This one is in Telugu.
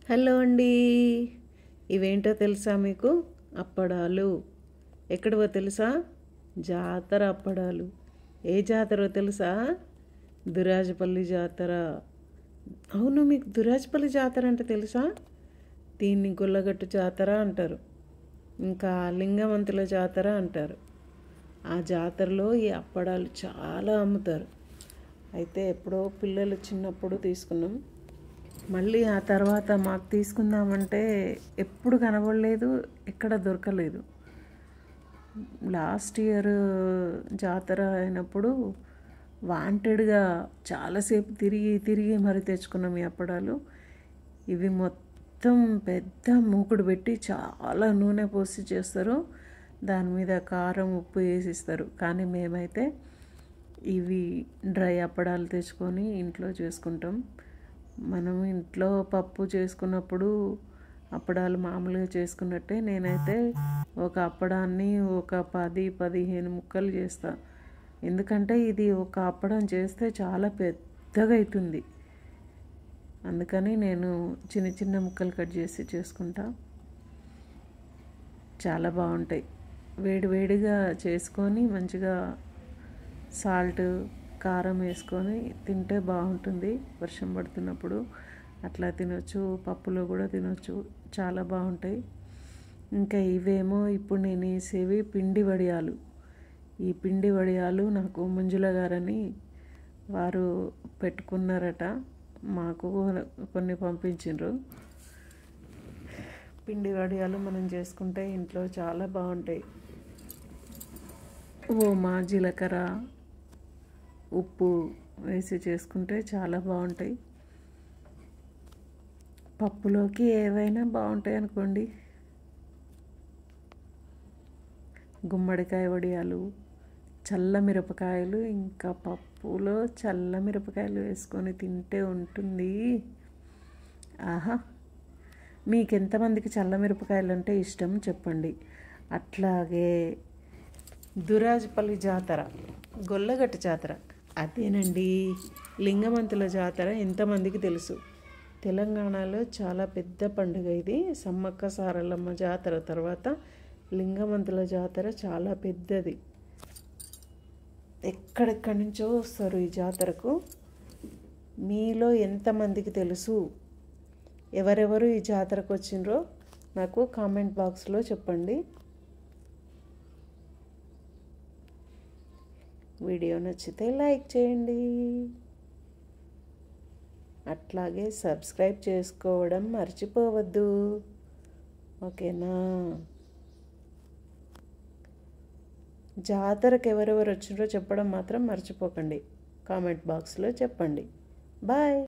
హలో అండి. ఇవేంటో తెలుసా మీకు? అప్పడాలు. ఎక్కడివో తెలుసా? జాతర అప్పడాలు. ఏ జాతరో తెలుసా? దురాజపల్లి జాతర. అవును, మీకు దురాజపల్లి జాతర అంటే తెలుసా? దీన్ని గుల్లగట్టు జాతర అంటారు, ఇంకా లింగమంతుల జాతర అంటారు. ఆ జాతరలో ఈ అప్పడాలు చాలా అమ్ముతారు. అయితే ఎప్పుడో పిల్లలు చిన్నప్పుడు తీసుకున్నాం. మళ్ళీ ఆ తర్వాత మాకు తీసుకుందామంటే ఎప్పుడు కనబడలేదు, ఎక్కడ దొరకలేదు. లాస్ట్ ఇయర్ జాతర అయినప్పుడు వాంటెడ్గా చాలాసేపు తిరిగి తిరిగి మరి తెచ్చుకున్నాం ఈ అప్పడాలు. ఇవి మొత్తం పెద్ద మూకుడు పెట్టి చాలా నూనె పోసి చేస్తారు. దాని మీద కారం ఉప్పు వేసిస్తారు. కానీ మేమైతే ఇవి డ్రై అప్పడాలు తెచ్చుకొని ఇంట్లో చేసుకుంటాం. మనం ఇంట్లో పప్పు చేసుకున్నప్పుడు అప్పడాలు మామూలుగా చేసుకున్నట్టే నేనైతే ఒక అప్పడాన్ని ఒక 10-15 ముక్కలు చేస్తాను. ఎందుకంటే ఇది ఒక అప్పడం చేస్తే చాలా పెద్దగా అవుతుంది. అందుకని నేను చిన్న చిన్న ముక్కలు కట్ చేసి చేసుకుంటా. చాలా బాగుంటాయి. వేడి వేడిగా చేసుకొని మంచిగా సాల్ట్ కారం వేసుకొని తింటే బాగుంటుంది. వర్షం పడుతున్నప్పుడు అట్లా తినొచ్చు, పప్పులో కూడా తినొచ్చు, చాలా బాగుంటాయి. ఇంకా ఇవేమో ఇప్పుడు నేను వేసేవి పిండి వడియాలు. ఈ పిండి వడియాలు నాకు మంజుల గారని వారు పెట్టుకున్నారట, మాకు కొన్ని పంపించిండ్రు. పిండి వడియాలు మనం చేసుకుంటే ఇంట్లో చాలా బాగుంటాయి. ఓమా, జీలకర్ర, ఉప్పు వేసి చేసుకుంటే చాలా బాగుంటాయి. పప్పులోకి ఏవైనా బాగుంటాయి అనుకోండి. గుమ్మడికాయ వడియాలు, చల్ల మిరపకాయలు, ఇంకా పప్పులో చల్ల మిరపకాయలు వేసుకొని తింటే ఉంటుంది. ఆహా! మీకు ఎంతమందికి చల్ల మిరపకాయలు అంటే ఇష్టం చెప్పండి. అట్లాగే దురాజపల్లి జాతర, గొల్లగట్టు జాతర అదేనండి. లింగమంతుల జాతర ఎంతమందికి తెలుసు? తెలంగాణలో చాలా పెద్ద పండుగ ఇది. సమ్మక్క సారలమ్మ జాతర తర్వాత లింగమంతుల జాతర చాలా పెద్దది. ఎక్కడెక్కడి నుంచో వస్తారు ఈ జాతరకు. మీలో ఎంతమందికి తెలుసు? ఎవరెవరు ఈ జాతరకు వచ్చిండ్రో నాకు కామెంట్ బాక్స్లో చెప్పండి. వీడియో నచ్చితే లైక్ చేయండి. అట్లాగే సబ్స్క్రైబ్ చేసుకోవడం మర్చిపోవద్దు. ఓకేనా? జాతరకు ఎవరెవరు వచ్చిండ్రో చెప్పడం మాత్రం మర్చిపోకండి. కామెంట్ బాక్స్లో చెప్పండి. బాయ్.